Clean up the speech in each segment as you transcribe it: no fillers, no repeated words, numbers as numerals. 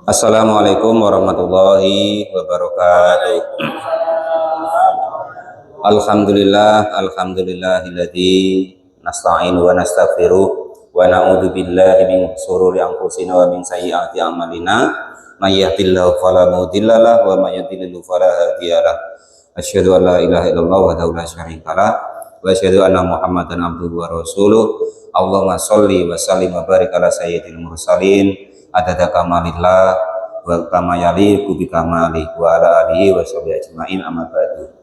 Assalamualaikum warahmatullahi wabarakatuh. Alhamdulillahilladzi nasta'inu wa nastaghfiruh wa na'udzu billahi min shururi anfusina wa min sayyiati a'malina. May yahdihillahu fala mudhillalah wa may yudhlil fala hadiyalah. Asyhadu an la ilaha illallah wahdahu la syarikalah wa asyhadu anna Muhammadan abduhu wa rasuluh. Allahumma sholli wa sallim wa barik ala sayyidil mursalin adada kamalillah wa kama yaliqu bi kamali wa ala alihi wa sahbihi ajmain amma ba'du.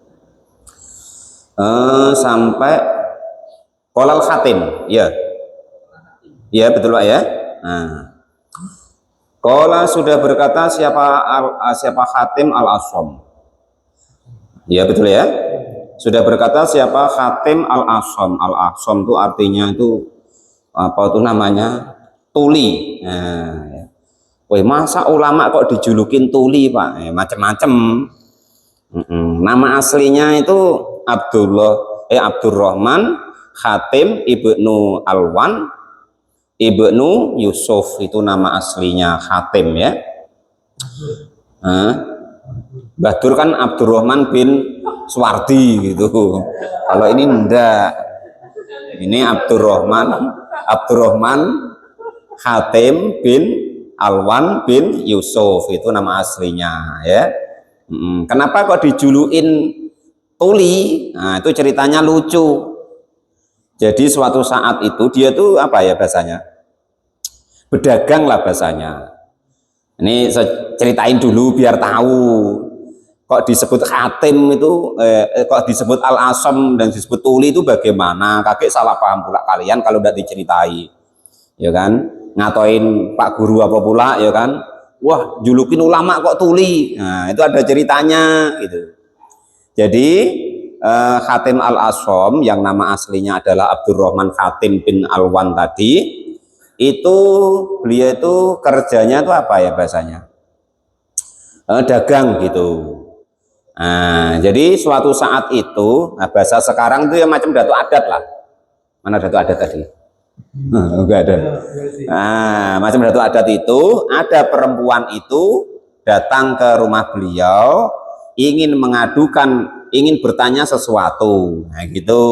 Sampai qolal khatim, ya. Ya, betul Pak ya. Nah, qala sudah berkata siapa Khatim al-Asham. Ya, betul ya. Sudah berkata siapa Khatim al-Asham. Al-Asham itu artinya itu apa itu namanya? Tuli. Nah, ya. Woi, masa ulama kok dijulukin tuli Pak? Macam-macam. Nama aslinya itu Abdurrahman Khatim Ibnu Alwan Ibnu Yusuf, itu nama aslinya Khatim ya. Badur kan Abdurrahman bin Suwardi gitu. Kalau ini enggak. Ini Abdurrahman Khatim bin Alwan bin Yusuf, itu nama aslinya ya. Kenapa kok dijulukin tuli? Nah, itu ceritanya lucu. Jadi suatu saat itu dia tuh apa ya bahasanya? Berdagang lah bahasanya. Ini saya ceritain dulu biar tahu. Kok disebut Khatim itu, kok disebut Al-Asham dan disebut tuli itu bagaimana? Kakek salah paham pula kalian kalau udah diceritai. Ya kan? Ngatoin Pak Guru apa pula ya kan? Wah, julukin ulama kok tuli. Nah, itu ada ceritanya gitu. Jadi Khatim al-Asham yang nama aslinya adalah Abdurrahman Khatim bin Alwan tadi, itu beliau itu kerjanya itu apa ya bahasanya? Dagang gitu. Nah, jadi suatu saat itu, bahasa sekarang itu ya macam datu adat lah. Mana datu adat tadi? Enggak ada. Nah, macam datu adat itu, ada perempuan itu datang ke rumah beliau, ingin bertanya sesuatu, nah gitu.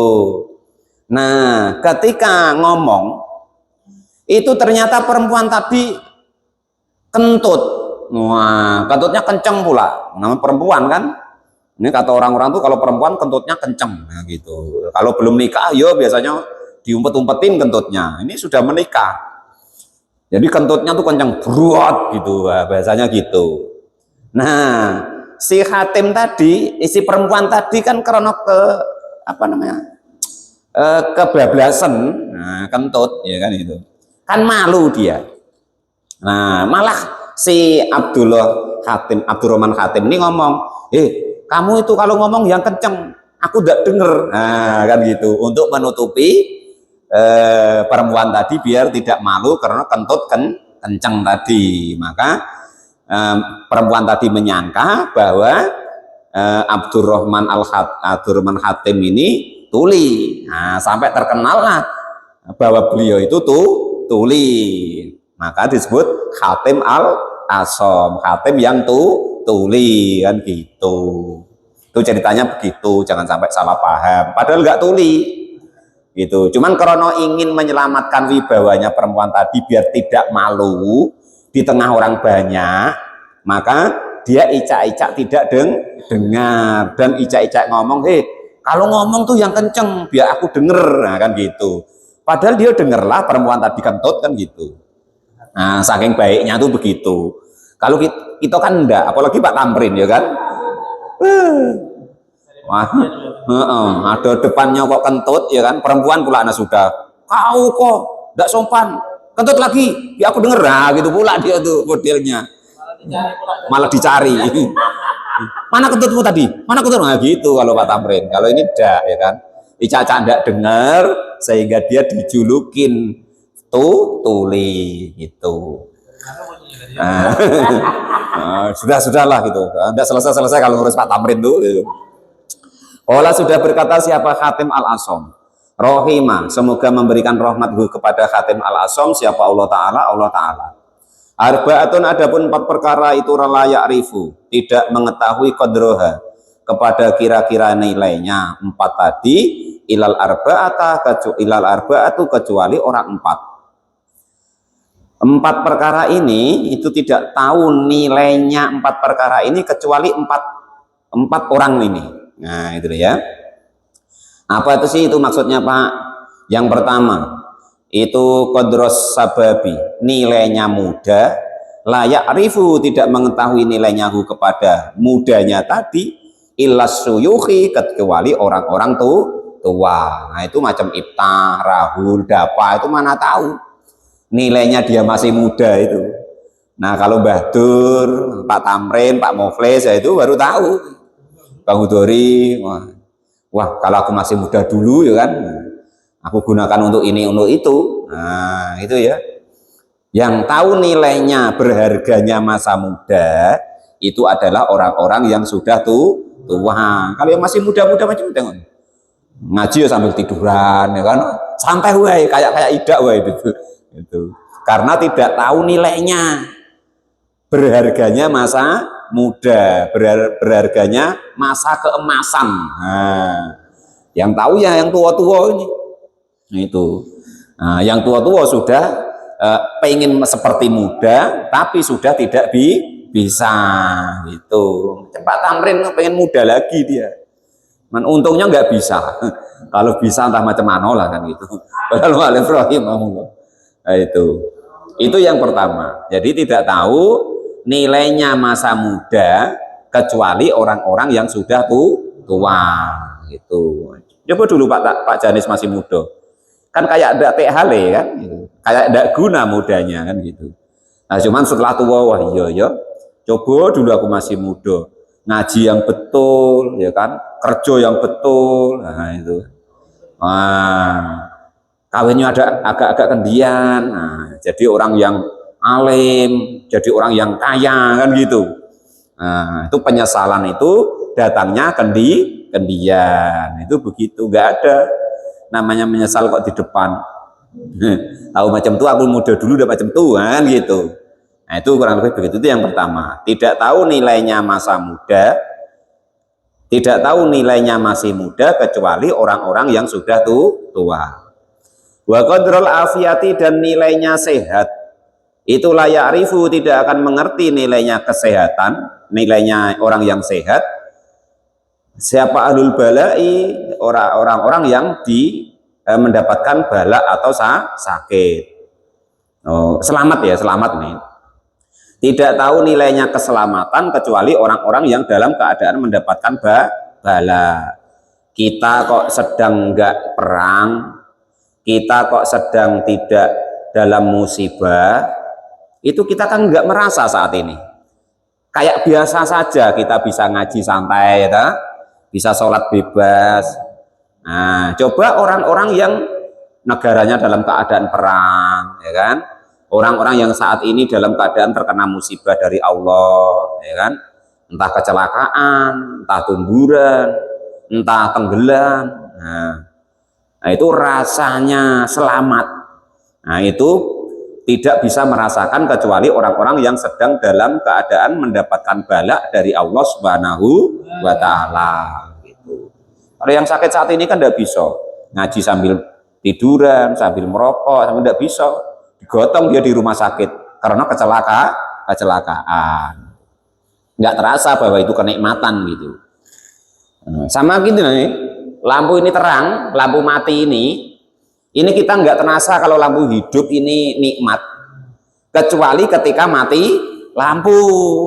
Nah, ketika ngomong, itu ternyata perempuan tadi kentut. Wah, kentutnya kenceng pula. Nama perempuan kan? Ini kata orang-orang tuh kalau perempuan kentutnya kenceng, nah gitu. Kalau belum nikah, yo biasanya diumpet-umpetin kentutnya. Ini sudah menikah, jadi kentutnya tuh kenceng, beruat gitu, bahasanya gitu. Nah, si Khatim tadi, si perempuan tadi kan karena kebablasan, nah, kentut, ya kan itu, kan malu dia. Nah, malah si Abdurrahman Khatim ini ngomong, kamu itu kalau ngomong yang kenceng, aku tidak denger, nah kan gitu, untuk menutupi perempuan tadi biar tidak malu karena kentut kenceng tadi. Maka perempuan tadi menyangka bahwa Abdurrahman Khatim ini tuli. Nah, sampai terkenal lah bahwa beliau itu tuli. Maka disebut Khatim al-Asham, Khatim yang tuli kan gitu. Itu ceritanya begitu, jangan sampai salah paham. Padahal nggak tuli. Gitu. Cuman karena ingin menyelamatkan wibawanya perempuan tadi biar tidak malu di tengah orang banyak, maka dia icak-icak tidak dengar dan icak-icak ngomong, kalau ngomong tuh yang kenceng biar aku denger, nah kan gitu. Padahal dia dengerlah perempuan tadi kentut kan gitu. Nah, saking baiknya tuh begitu. Kalau kita kan enggak, apalagi Pak Tamrin ya kan. Wah, ada depannya kok kentut ya kan, perempuan pula anak sudah, kau kok tidak sopan, kentut lagi, ya aku denger, nah gitu pula dia tuh modelnya, malah dicari, mana kentutmu tadi, mana kentut, nah gitu kalau Pak Tamrin. Kalau ini tidak ya kan, Ica-Ica tidak dengar sehingga dia dijulukin tuli gitu. Sudahlah gitu, tidak selesai kalau ngurus Pak Tamrin tuh gitu. Allah sudah berkata siapa Khatim al-Asham, rohimah, semoga memberikan rahmat kepada Khatim al-Asham siapa Allah Ta'ala. Arba'atun adapun 4 perkara itu la ya'rifu, tidak mengetahui qadroha, kepada kira-kira nilainya 4 tadi, ilal arba'atu kecuali orang 4. 4 perkara ini itu tidak tahu nilainya 4 perkara ini kecuali 4 orang ini. Nah, itu ya. Apa itu sih itu maksudnya, Pak? Yang pertama itu qadros sababi, nilainya muda, layak rifu, tidak mengetahui nilainya kepada mudanya tadi, illas suyuhi, kecuali orang-orang tua. Nah, itu macam Iftah, Rahul, Dapa, itu mana tahu nilainya dia masih muda itu. Nah, kalau Mbah Dur, Pak Tamrin, Pak Muflis, ya itu baru tahu. Bang Udori, wah kalau aku masih muda dulu ya kan, aku gunakan untuk ini, untuk itu. Nah, itu ya. Yang tahu nilainya, berharganya masa muda, itu adalah orang-orang yang sudah tua. Kalau yang masih muda-muda macam tengok. Ngaji ya sambil tiduran, ya kan. Santai wae, kayak idak wae itu. Karena tidak tahu nilainya. Berharganya masa muda, berharganya masa keemasan. Nah, yang tahu ya yang tua-tua ini. Itu. Nah, yang tua-tua sudah pengen seperti muda, tapi sudah tidak bisa gitu. Pak Tamrin pengen muda lagi dia. Untungnya nggak bisa. Kalau bisa entah macam mana lah kan gitu. Padahal nah, itu yang pertama. Jadi tidak tahu nilainya masa muda kecuali orang-orang yang sudah tua gitu. Coba dulu Pak Janis masih muda. Kan kayak ada THL kan gitu. Kayak ada guna mudanya kan gitu. Nah, cuman setelah tua, wah iya coba dulu aku masih muda, ngaji yang betul ya kan, kerja yang betul. Nah, itu kawinnya ada agak-agak kendian. Nah, jadi orang yang alim, jadi orang yang kaya kan gitu. Nah, itu penyesalan itu datangnya kendian. Itu begitu, nggak ada namanya menyesal kok di depan. Tahu macam tuh aku muda dulu udah macam Tuhan gitu. Nah, itu kurang lebih begitu. Itu yang pertama. Tidak tahu nilainya masa muda, tidak tahu nilainya masih muda kecuali orang-orang yang sudah tua. Wa qadrul afiyati, dan nilainya sehat. Itu layak rifu, tidak akan mengerti nilainya kesehatan, nilainya orang yang sehat. Siapa ahlul balai, orang-orang yang mendapatkan bala atau sakit. Selamat ya, selamat nih. Tidak tahu nilainya keselamatan kecuali orang-orang yang dalam keadaan mendapatkan bala. Kita kok sedang enggak perang, kita kok sedang tidak dalam musibah, itu kita kan enggak merasa saat ini. Kayak biasa saja kita bisa ngaji santai, ya, bisa sholat bebas. Nah, coba orang-orang yang negaranya dalam keadaan perang, ya kan? Orang-orang yang saat ini dalam keadaan terkena musibah dari Allah, ya kan? Entah kecelakaan, entah tumburan, entah tenggelam. Nah, itu rasanya selamat. Nah, itu tidak bisa merasakan kecuali orang-orang yang sedang dalam keadaan mendapatkan bala dari Allah Subhanahu wa Ta'ala. Gitu. Kalau yang sakit saat ini kan tidak bisa ngaji sambil tiduran, sambil merokok, sambil tidak bisa. Digotong dia di rumah sakit karena kecelakaan. Nggak terasa bahwa itu kenikmatan gitu. Sama gitu nih, lampu ini terang, lampu mati ini kita nggak terasa kalau lampu hidup ini nikmat, kecuali ketika mati lampu.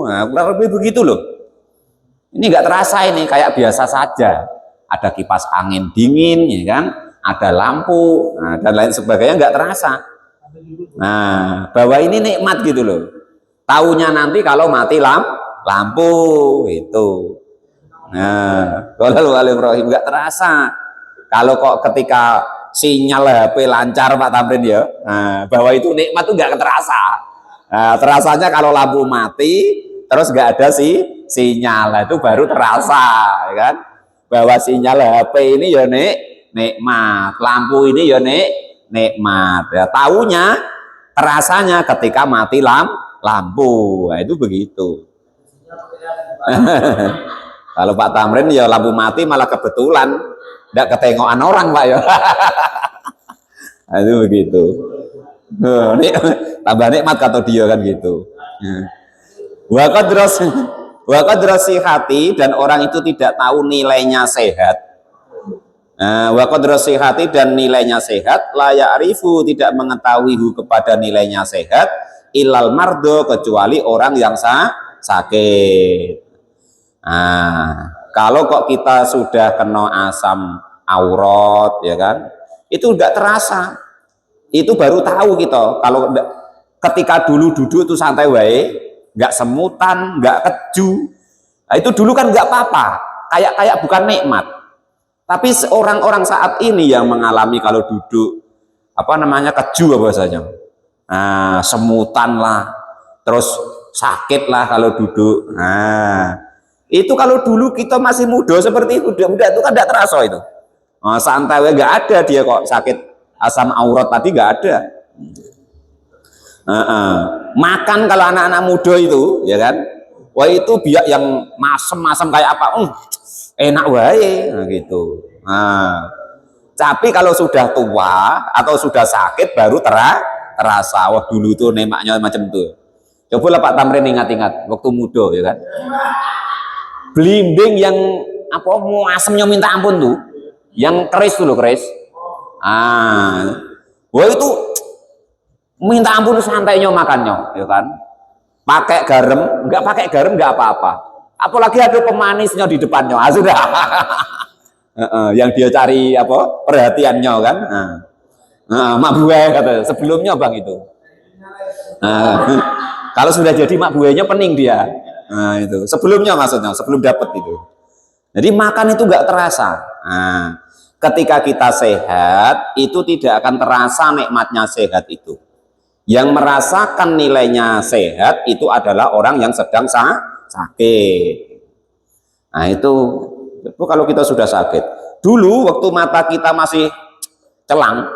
Nah, kurang lebih begitu loh. Ini nggak terasa, ini kayak biasa saja. Ada kipas angin dingin, ya kan? Ada lampu, nah, dan lain sebagainya, nggak terasa. Nah, bahwa ini nikmat gitu loh. Taunya nanti kalau mati lampu itu. Nah, kalau Ibrahim nggak terasa. Kalau kok ketika sinyal HP lancar Pak Tamrin ya, nah, bahwa itu nikmat tuh nggak terasa. Nah, terasanya kalau lampu mati terus nggak ada sinyal, itu baru terasa, ya kan? Bahwa sinyal HP ini ya nikmat, lampu ini ya nikmat. Ya, taunya terasanya ketika mati lampu. Nah, itu begitu. Kalau Pak Tamrin ya lampu mati malah kebetulan tidak ketengokan orang Pak ya. Nah, itu begitu. Ini tambah nikmat kata dia kan gitu. Wa qadrasi hati, dan orang itu tidak tahu nilainya sehat. Wa qadrasi hati, dan nilainya sehat, la ya'rifu, tidak mengetahui kepada nilainya sehat, ilal mardo, kecuali orang yang sakit. Kalau kok kita sudah kena asam aurat ya kan, itu enggak terasa. Itu baru tahu kita. Kalau ketika dulu duduk itu santai wae, nggak semutan, nggak keju. Nah, itu dulu kan nggak apa-apa, kayak bukan nikmat. Tapi orang-orang saat ini yang mengalami kalau duduk apa namanya keju apa bahasanya, semutan lah, terus sakit lah kalau duduk. Itu kalau dulu kita masih muda seperti itu, muda itu kan tidak terasa itu. Santai nggak ada dia kok sakit asam aurat tadi nggak ada. Makan kalau anak-anak muda itu ya kan, wah itu biak yang masam-masam kayak apa, enak wae gitu. Tapi kalau sudah tua atau sudah sakit baru terasa. Wah dulu itu nemaknya macam itu. Cobalah Pak Tamrin ingat-ingat waktu muda ya kan, belimbing yang apa mau asemnya minta ampun tuh, yang keris tuh loh, keris. Wah itu minta ampun santainya makannya, ya kan? Pakai garam, nggak pakai garam nggak apa-apa. Apalagi ada pemanisnya di depannya, sudah. Yang dia cari apa perhatiannya kan? Mak buah kata sebelumnya bang itu. Kalau sudah jadi mak buahnya pening dia. Itu sebelumnya maksudnya, sebelum dapat itu. Jadi makan itu nggak terasa. Ketika kita sehat, itu tidak akan terasa nikmatnya sehat itu. Yang merasakan nilainya sehat itu adalah orang yang sedang sakit. Nah itu kalau kita sudah sakit. Dulu waktu mata kita masih celang,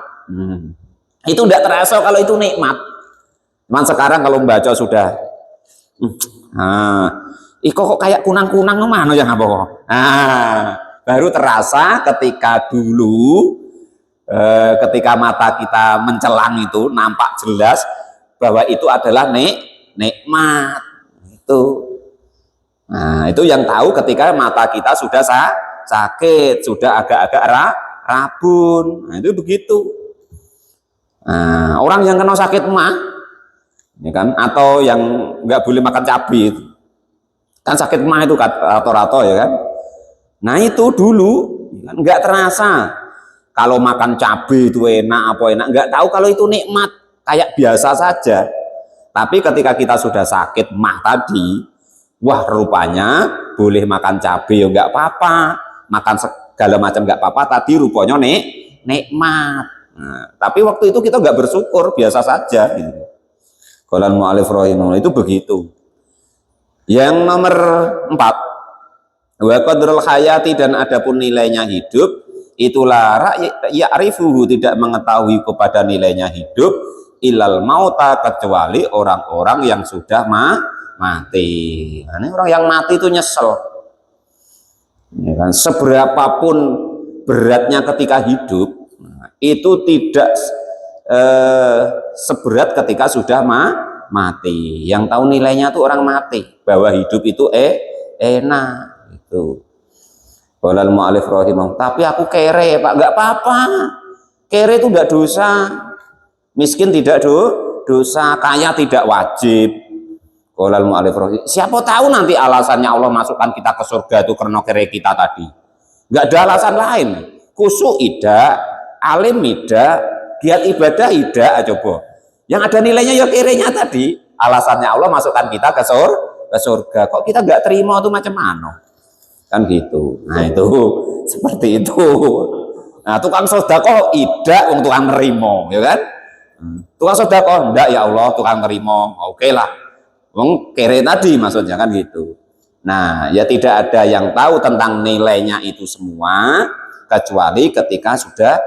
itu tidak terasa kalau itu nikmat. Cuman sekarang kalau membaca sudah, kok kayak kunang-kunang mana yang apa? Baru terasa ketika dulu. Ketika mata kita mencelang itu nampak jelas bahwa itu adalah nikmat itu. Nah itu yang tahu ketika mata kita sudah sakit, sudah agak-agak rabun. Nah itu begitu. Orang yang kena sakit mah ya kan, atau yang nggak boleh makan cabai itu kan sakit mah itu rato-rato ya kan. Nah itu dulu kan nggak terasa. Kalau makan cabai itu enak apa enak, nggak tahu kalau itu nikmat, kayak biasa saja. Tapi ketika kita sudah sakit mah tadi, wah rupanya boleh makan cabai ya nggak apa-apa, makan segala macam nggak apa-apa. Tadi rupanya nikmat. Tapi waktu itu kita nggak bersyukur, biasa saja. Qaulul mu'allif rahimahullah itu begitu. Yang nomor 4, wa qadrul hayati, dan adapun nilainya hidup. Itulah ya'rifuhu, tidak mengetahui kepada nilainya hidup, ilal mauta, kecuali orang-orang yang sudah mati. Nah, ini orang yang mati itu nyesel ya kan? Seberapapun beratnya ketika hidup, itu tidak seberat ketika sudah mati. Yang tahu nilainya itu orang mati, bahwa hidup itu enak itu. Qaulul mu'allif rahimahullah, tapi aku kere Pak, nggak apa-apa. Kere itu enggak dosa, miskin tidak dosa, kaya tidak wajib. Qaulul mu'allif rahimahullah, siapa tahu nanti alasannya Allah masukkan kita ke surga itu karena kere kita tadi. Nggak ada alasan lain. Khusyuk tidak, alim tidak, giat ibadah tidak, coba. Yang ada nilainya ya kerenya tadi. Alasannya Allah masukkan kita ke surga. Kok kita nggak terima itu macam mana? Kan gitu. Nah itu seperti itu. Nah tukang sodako tidak, tukang nerimo ya kan. Tukang sodako enggak, ya Allah tukang nerimo, oke lah, kere tadi maksudnya kan gitu. Nah ya tidak ada yang tahu tentang nilainya itu semua kecuali ketika sudah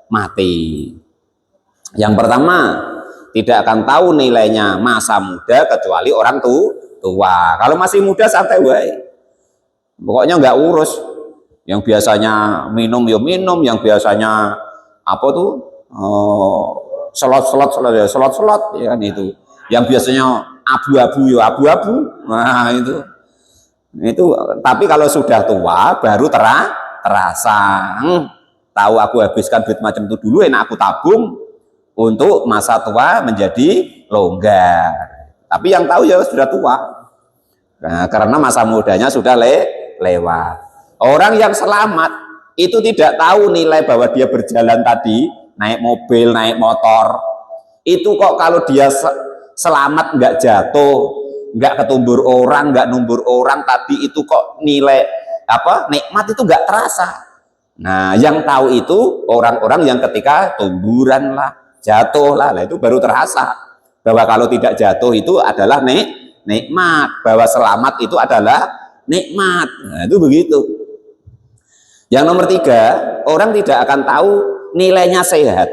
mati. Yang pertama, tidak akan tahu nilainya masa muda kecuali orang tua. Kalau masih muda santai wae, pokoknya nggak urus. Yang biasanya minum ya minum, yang biasanya apa tuh selot ya kan itu. Yang biasanya abu-abu ya abu-abu. Nah itu. Tapi kalau sudah tua baru terasa. Tahu aku habiskan duit macam itu dulu, enak aku tabung untuk masa tua menjadi longgar. Tapi yang tahu ya sudah tua. Nah, karena masa mudanya sudah lewat. Orang yang selamat itu tidak tahu nilai bahwa dia berjalan tadi, naik mobil, naik motor. Itu kok kalau dia selamat, nggak jatuh, nggak ketumbur orang, nggak numbur orang tadi, itu kok nilai nikmat itu nggak terasa. Nah, yang tahu itu orang-orang yang ketika tumburan lah, jatuh lah, itu baru terasa bahwa kalau tidak jatuh itu adalah nikmat, bahwa selamat itu adalah nikmat. Nah, itu begitu. Yang nomor 3, orang tidak akan tahu nilainya sehat.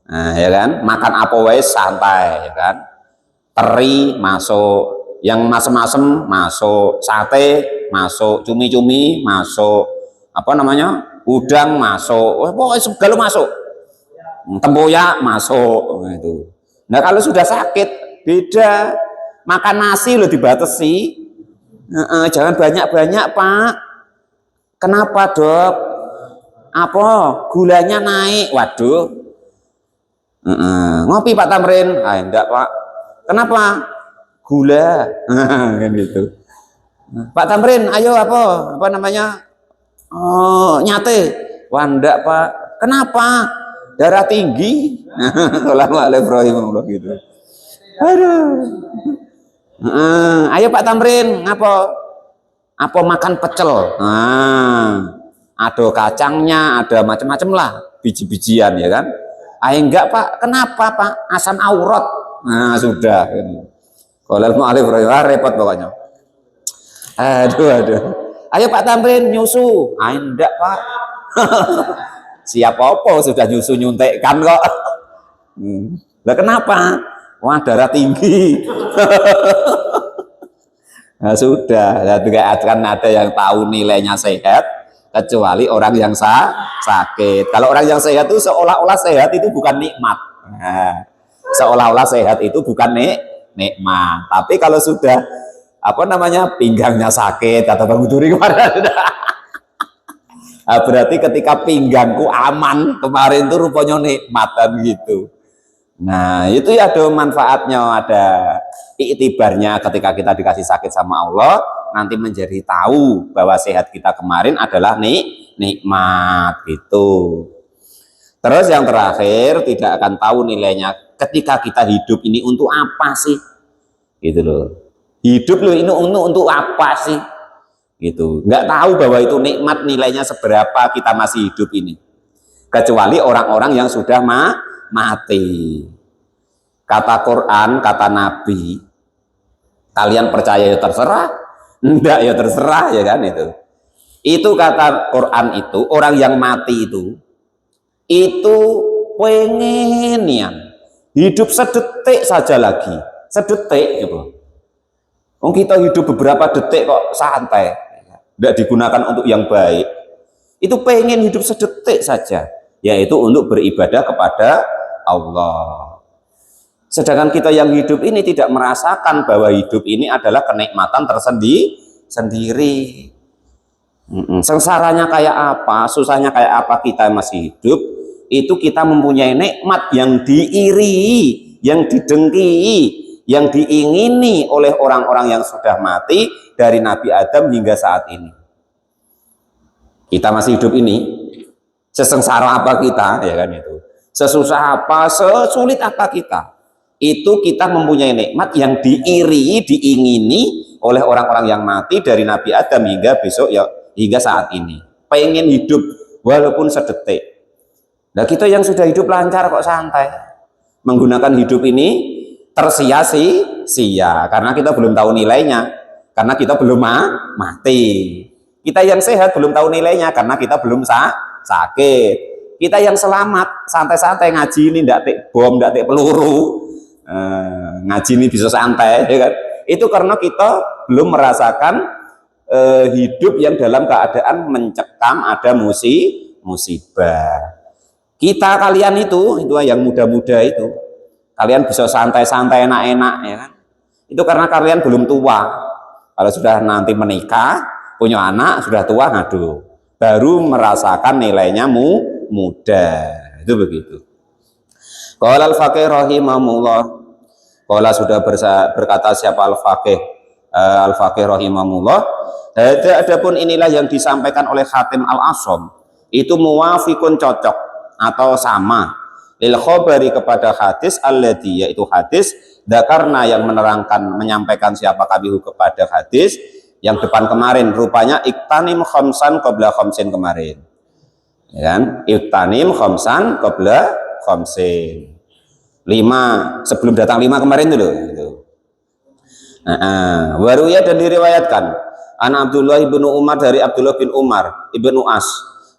Nah, ya kan, makan apa wae santai, ya kan. Teri masuk, yang masem-masem masuk, sate masuk, cumi-cumi masuk, udang masuk, pokoknya segala masuk, tempoyak masuk itu. Nah kalau sudah sakit beda, makan nasi lo dibatasi, jangan banyak-banyak Pak. Kenapa Dok? Apa gulanya naik? Waduh, ngopi Pak Tamrin? Enggak Pak. Kenapa? Gula, kan gitu. Pak Tamrin, ayo apa namanya? Nyate. Wah enggak Pak. Kenapa? Darah tinggi. Alhamdulillah gitu. Aduh. Ayo Pak Tamrin, apa makan pecel? Ada kacangnya, ada macam-macam lah, biji-bijian ya kan. Enggak Pak. Kenapa Pak? Asam aurat. Nah sudah. Alhamdulillah repot pokoknya. Aduh. Ayo Pak Tamrin nyusu. Enggak Pak. Siapa apa sudah nyusu nyuntikkan kok. Lah kenapa? Wah darah tinggi. Nah sudah, tidak akan ada yang tahu nilainya sehat kecuali orang yang sakit. Kalau orang yang sehat itu seolah-olah sehat itu bukan nikmat. Nah, seolah-olah sehat itu bukan nikmat. Tapi kalau sudah pinggangnya sakit, kata Bang Uduri kemarin. Berarti ketika pinggangku aman kemarin itu rupanya nikmatan gitu. Nah itu ya ada manfaatnya, ada iktibarnya ketika kita dikasih sakit sama Allah, nanti menjadi tahu bahwa sehat kita kemarin adalah nikmat gitu. Terus yang terakhir, tidak akan tahu nilainya ketika kita hidup ini untuk apa sih gitu loh. Hidup loh ini untuk apa sih gitu, nggak tahu bahwa itu nikmat nilainya seberapa kita masih hidup ini, kecuali orang-orang yang sudah mati. Kata Quran, kata Nabi, kalian percaya ya terserah, enggak ya terserah ya kan. Itu kata Quran, itu orang yang mati itu pengen yang hidup sedetik saja lagi, sedetik gitu. Kita hidup beberapa detik kok santai, tidak digunakan untuk yang baik. Itu pengen hidup sedetik saja, yaitu untuk beribadah kepada Allah. Sedangkan kita yang hidup ini tidak merasakan bahwa hidup ini adalah kenikmatan tersendiri. Sengsaranya kayak apa, susahnya kayak apa kita masih hidup, itu kita mempunyai nikmat yang diiri, yang didengki, yang diingini oleh orang-orang yang sudah mati dari Nabi Adam hingga saat ini. Kita masih hidup ini, sesengsara apa kita, ya kan itu, sesusah apa, sesulit apa kita, itu kita mempunyai nikmat yang diiri, diingini oleh orang-orang yang mati dari Nabi Adam hingga besok ya, hingga saat ini. Pengen hidup walaupun sedetik. Nah kita yang sudah hidup lancar kok santai, menggunakan hidup ini tersia-sia karena kita belum tahu nilainya, karena kita belum mati. Kita yang sehat belum tahu nilainya karena kita belum sakit. Kita yang selamat santai-santai ngaji ini ndak tik bom, ndak tik peluru, ngaji ini bisa santai, ya kan? Itu karena kita belum merasakan hidup yang dalam keadaan mencekam, ada musibah. Kita kalian itu yang muda-muda itu, kalian bisa santai-santai enak-enak, ya kan? Itu karena kalian belum tua. Kalau sudah nanti menikah, punya anak, sudah tua, ngadu, baru merasakan nilainya muda. Itu begitu. Qala al-faqih rahimahullah. Qala sudah berkata siapa al-faqih? Al-faqih rahimahullah. Adapun inilah yang disampaikan oleh Hatim al-Asham, itu muwafiqun, cocok atau sama lil khabari kepada hadis alladhi, yaitu hadis dzakarna yang menerangkan menyampaikan siapa kabihu kepada hadis yang depan kemarin, rupanya iktanim khamsan qabla khamsin kemarin, ya kan? Iktanim khamsan qabla khamsin, 5 sebelum datang 5 kemarin dulu gitu. Waruya dan diriwayatkan an Abdullah ibnu Umar, dari Abdullah bin Umar ibnu As,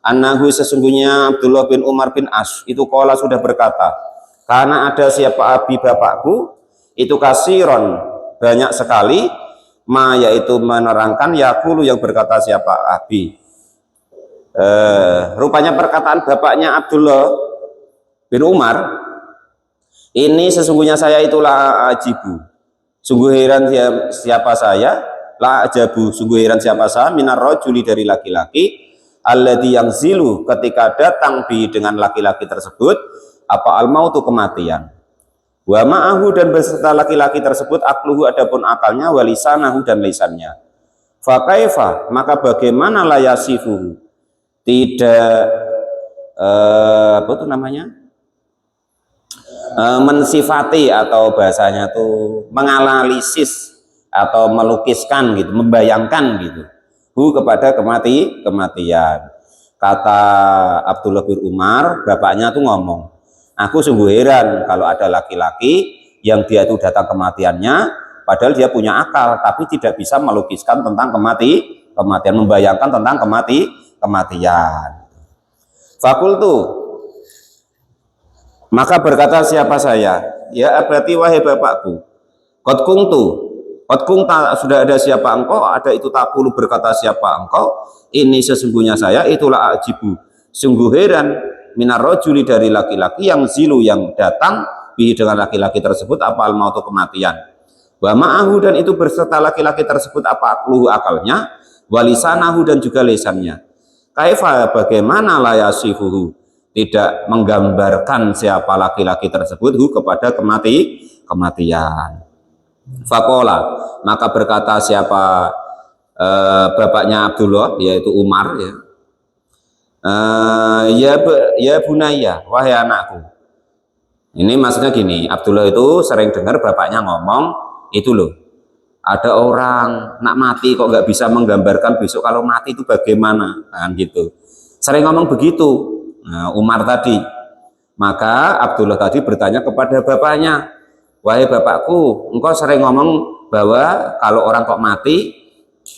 annahu sesungguhnya Abdullah bin Umar bin As itu qala sudah berkata, karena ada siapa abi bapakku itu kasiron banyak sekali, ma yaitu menerangkan yaqulu yang berkata siapa abi. Rupanya perkataan bapaknya Abdullah bin Umar ini, sesungguhnya saya itulah ajibu, sungguh heran siapa saya, la ajabu sungguh heran siapa saya, minar rajuli dari laki-laki, alladzi yang zilu ketika datang bi dengan laki-laki tersebut apa al-mautu kematian, wa ma'ahu dan beserta laki-laki tersebut akluhu adapun akalnya, walisanahu dan lisannya, fa kaifa maka bagaimana la yasifuhu tidak apa itu namanya mensifati atau bahasanya tuh menganalisis atau melukiskan gitu, membayangkan gitu kepada kematian. Kata Abdullah bin Umar, bapaknya tuh ngomong, aku sungguh heran kalau ada laki-laki yang dia itu datang kematiannya, padahal dia punya akal, tapi tidak bisa melukiskan tentang kematian, membayangkan tentang kematian. Fakultu, maka berkata siapa saya, ya abati wahai bapakku, qad kungta sudah ada siapa engkau, ada itu takulu berkata siapa engkau, ini sesungguhnya saya itulah ajibu sungguh heran minar rajuli dari laki-laki yang zilu yang datang bi dengan laki-laki tersebut apa al mautu kematian, wa ma'ahu dan itu berserta laki-laki tersebut apa akluhu akalnya, walisanahu dan juga lisannya, kaifa bagaimana la yasifuhu tidak menggambarkan siapa laki-laki tersebut kepada kematian. Fakola maka berkata siapa bapaknya Abdullah yaitu Umar, ya ya bunaya wahai anakku. Ini maksudnya gini, Abdullah itu sering dengar bapaknya ngomong itu loh, ada orang nak mati kok nggak bisa menggambarkan besok kalau mati itu bagaimana, kan gitu, sering ngomong begitu. Umar tadi, maka Abdullah tadi bertanya kepada bapaknya, wahai bapakku, engkau sering ngomong bahwa kalau orang kok mati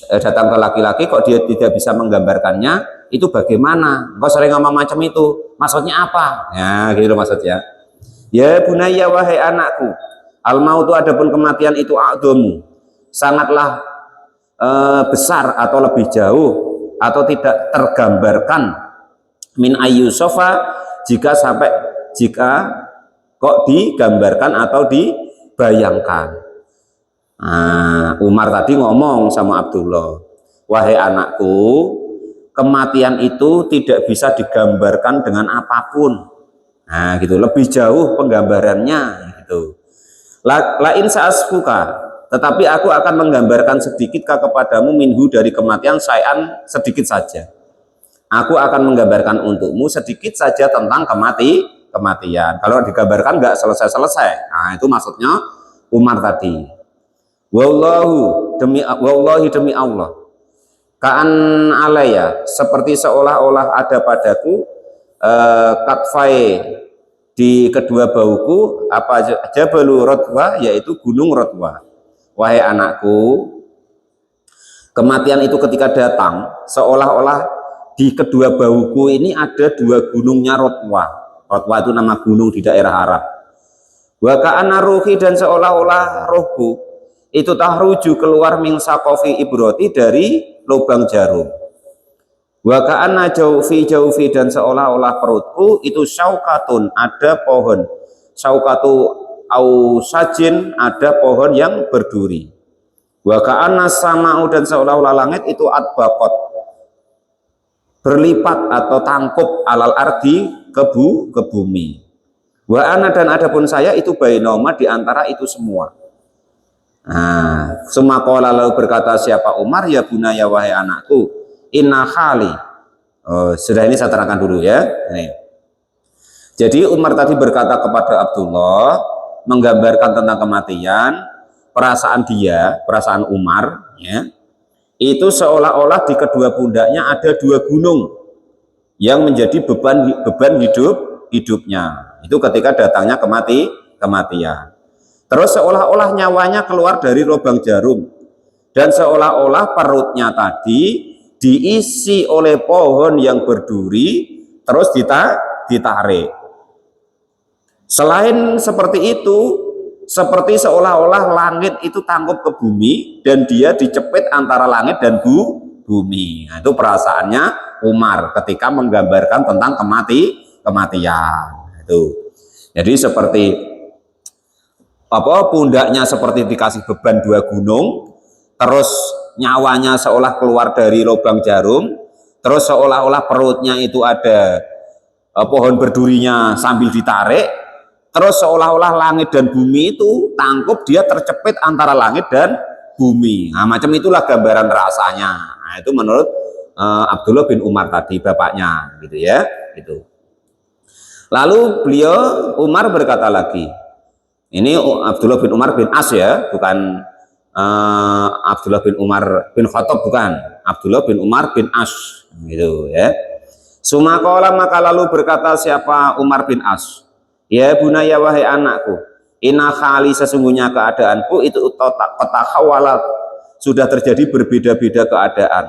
datang ke laki-laki kok dia tidak bisa menggambarkannya, itu bagaimana? Engkau sering ngomong macam itu, maksudnya apa? Ya gitu maksudnya. Ya bunaya wahai anakku, al mautu adapun kematian itu a'dhamu sangatlah besar atau lebih jauh atau tidak tergambarkan min ayyusofa jika kok digambarkan atau dibayangkan. Umar tadi ngomong sama Abdullah, wahai anakku, kematian itu tidak bisa digambarkan dengan apapun. Gitu, lebih jauh penggambarannya gitu. Lain saasfuka, tetapi aku akan menggambarkan sedikit kepadamu minhu dari kematian sayan sedikit saja. Aku akan menggambarkan untukmu sedikit saja tentang kematian. Kalau digambarkan nggak selesai-selesai. Itu maksudnya Umar tadi. Wallahi demi Allah. Ka'an alaya, seperti seolah-olah ada padaku katfai di kedua bauku apa Jabalu Rotwa, yaitu gunung Rotwa. Wahai anakku, kematian itu ketika datang seolah-olah di kedua bahuku ini ada dua gunungnya Rotwa. Rotwa itu nama gunung di daerah Arab. Wa ka'anna ruhi, dan seolah-olah rohku itu tahruju keluar min saqafi ibroti, dari lubang jarum. Wa ka'anna jaufi, dan seolah-olah perutku itu syaukatun, ada pohon. Syaukatu au sajin, ada pohon yang berduri. Wa ka'anna sama'u, dan seolah-olah langit itu adbaqat, berlipat atau tangkup, alal ardi, ke bumi. Wa ana, dan adapun saya itu bainoma, di antara itu semua. Nah, sumaqala, lalu berkata siapa Umar, ya bunaya, wahai anakku, inna khali. Sudah, ini saya terangkan dulu ya. Ini. Jadi Umar tadi berkata kepada Abdullah, menggambarkan tentang kematian, perasaan dia, perasaan Umar, ya, itu seolah-olah di kedua pundaknya ada dua gunung yang menjadi beban hidupnya. Itu ketika datangnya kematian. Terus seolah-olah nyawanya keluar dari lubang jarum, dan seolah-olah perutnya tadi diisi oleh pohon yang berduri, terus ditarik. Selain seperti itu, seperti seolah-olah langit itu tangkup ke bumi, dan dia dicepit antara langit dan bumi. Nah, itu perasaannya Umar ketika menggambarkan tentang kematian. Itu. Jadi seperti pundaknya seperti dikasih beban dua gunung, terus nyawanya seolah keluar dari lubang jarum, terus seolah-olah perutnya itu ada pohon berdurinya sambil ditarik, terus seolah-olah langit dan bumi itu tangkup, dia tercepit antara langit dan bumi. Nah, macam itulah gambaran rasanya. Nah, itu menurut Abdullah bin Umar tadi, bapaknya, gitu ya, gitu. Lalu beliau Umar berkata lagi, ini Abdullah bin Umar bin As ya, bukan Abdullah bin Umar bin Khattab, bukan, Abdullah bin Umar bin As, gitu ya. Sumakola, maka lalu berkata siapa Umar bin As, ya bunaya, wahai anakku, inna khali, sesungguhnya keadaanku itu kotakhawalat, sudah terjadi berbeda-beda keadaan.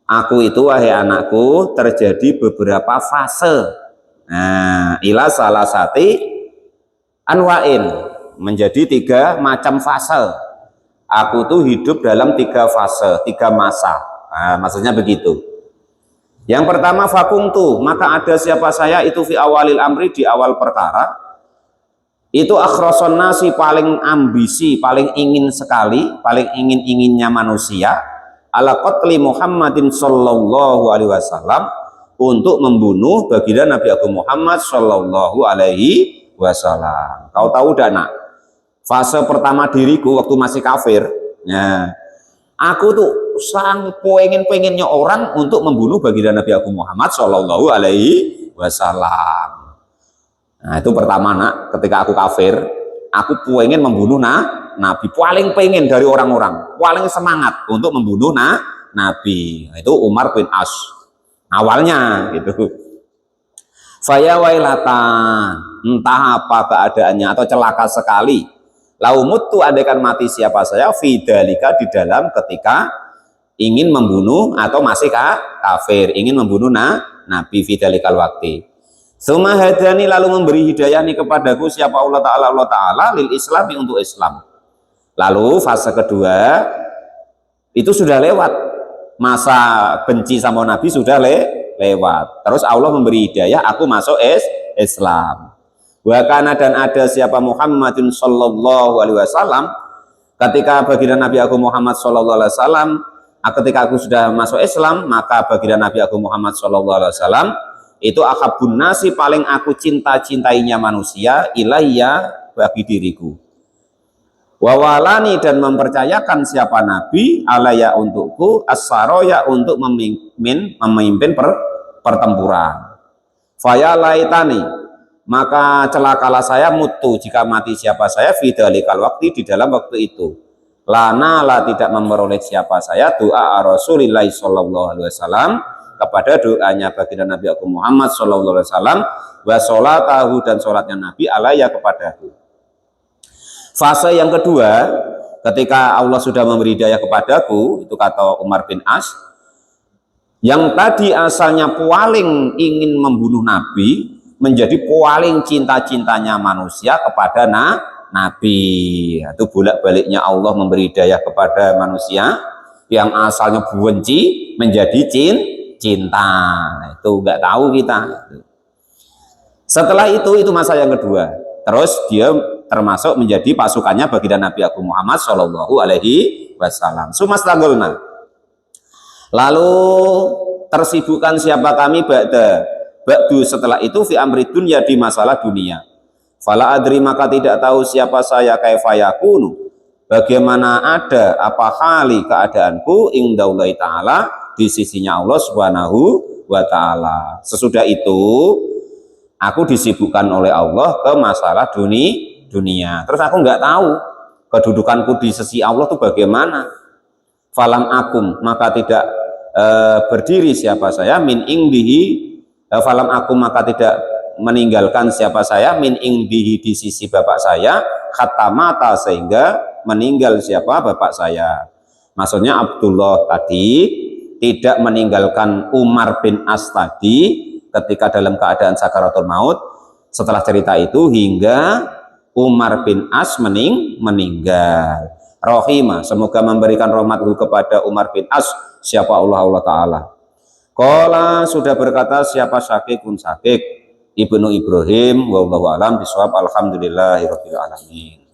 Aku itu, wahai anakku, terjadi beberapa fase. Nah, ila salah sati anwain, menjadi 3 macam fase. Aku tuh hidup dalam 3 fase, 3 masa. Nah, maksudnya begitu. Yang pertama, fakuntu, maka ada siapa saya itu fi awalil amri, di awal perkara, itu akhrason nasi, paling ambisi, paling ingin sekali, paling ingin-inginnya manusia, ala qatli Muhammadin sallallahu alaihi wasallam, untuk membunuh baginda Nabi Agung Muhammad sallallahu alaihi wasallam. Kau tahu dah nak, fase pertama diriku waktu masih kafir, ya, aku tuh sang pengennya orang untuk membunuh baginda Nabi Agung Muhammad sallallahu alaihi wasallam. Nah, itu pertama nak, ketika aku kafir, aku pengen membunuh Nabi, paling pengen dari orang-orang, paling semangat untuk membunuh Nabi. Nah, itu Umar bin As awalnya gitu. Faya wailata, entah apa keadaannya atau celaka sekali. Laumut tu, andaikan mati siapa saya, fidalika, di dalam ketika ingin membunuh atau masih kafir, ingin membunuh Nabi, fidalikal wakti. Suma hadani, lalu memberi hidayah nih kepadaku siapa Allah Ta'ala lil islami, untuk Islam. Lalu fase kedua itu sudah lewat, masa benci sama Nabi sudah lewat. Terus Allah memberi hidayah, aku masuk Islam. Wa kana, dan ada siapa Muhammadin sallallahu alaihi wasallam, ketika baginda Nabi Agung Muhammad sallallahu alaihi wasallam, ketika aku sudah masuk Islam, maka baginda Nabi Agung Muhammad sallallahu alaihi wasallam itu akhabun nasi, paling aku cinta-cintainya manusia, ilayya, bagi diriku. Wawalani, dan mempercayakan siapa Nabi, alaya, untukku, as-saroya, untuk memimpin pertempuran. Faya laitani, maka celakalah saya, mutu, jika mati siapa saya, fidalikal waktu, di dalam waktu itu. Lana, la, tidak memperoleh siapa saya, doa Rasulillah sallallahu alaihi wasallam, kepada doanya baginda Nabi Agung Muhammad sallallahu alaihi wasallam, wa sholatahu, dan sholatnya Nabi alaya kepadaku. Fase yang kedua, ketika Allah sudah memberi hidayah kepadaku, itu kata Umar bin As, yang tadi asalnya paling ingin membunuh Nabi menjadi paling cinta-cintanya manusia kepada Nabi. Itu bolak-baliknya Allah memberi hidayah kepada manusia yang asalnya benci menjadi cinta. Itu nggak tahu kita. Setelah itu masa yang kedua. Terus dia termasuk menjadi pasukannya baginda Nabi Agung Muhammad Shallallahu Alaihi Wasallam. Sumastagulna. Lalu tersibukkan siapa kami ba'du setelah itu fi amri dunya di masalah dunia. Fala adri maka tidak tahu siapa saya kaifa yakunu. Bagaimana ada apa hali keadaanku indallahi taala di sisinya Allah Subhanahu wa taala. Sesudah itu aku disibukkan oleh Allah ke masalah dunia. Terus aku nggak tahu kedudukanku di sisi Allah itu bagaimana. Falam akum maka tidak berdiri siapa saya min ingdihi falam akum maka tidak meninggalkan siapa saya min ingdihi di sisi bapak saya khatta mata sehingga meninggal siapa bapak saya. Maksudnya Abdullah tadi tidak meninggalkan Umar bin As tadi ketika dalam keadaan sakaratul maut. Setelah cerita itu hingga Umar bin As meninggal. Rohimah, semoga memberikan rahmatku kepada Umar bin As. Siapa Allah Ta'ala. Qala sudah berkata siapa Syakik pun Syakik Ibnu Ibrahim wallahu alam bisawab alhamdulillahirabbil alamin.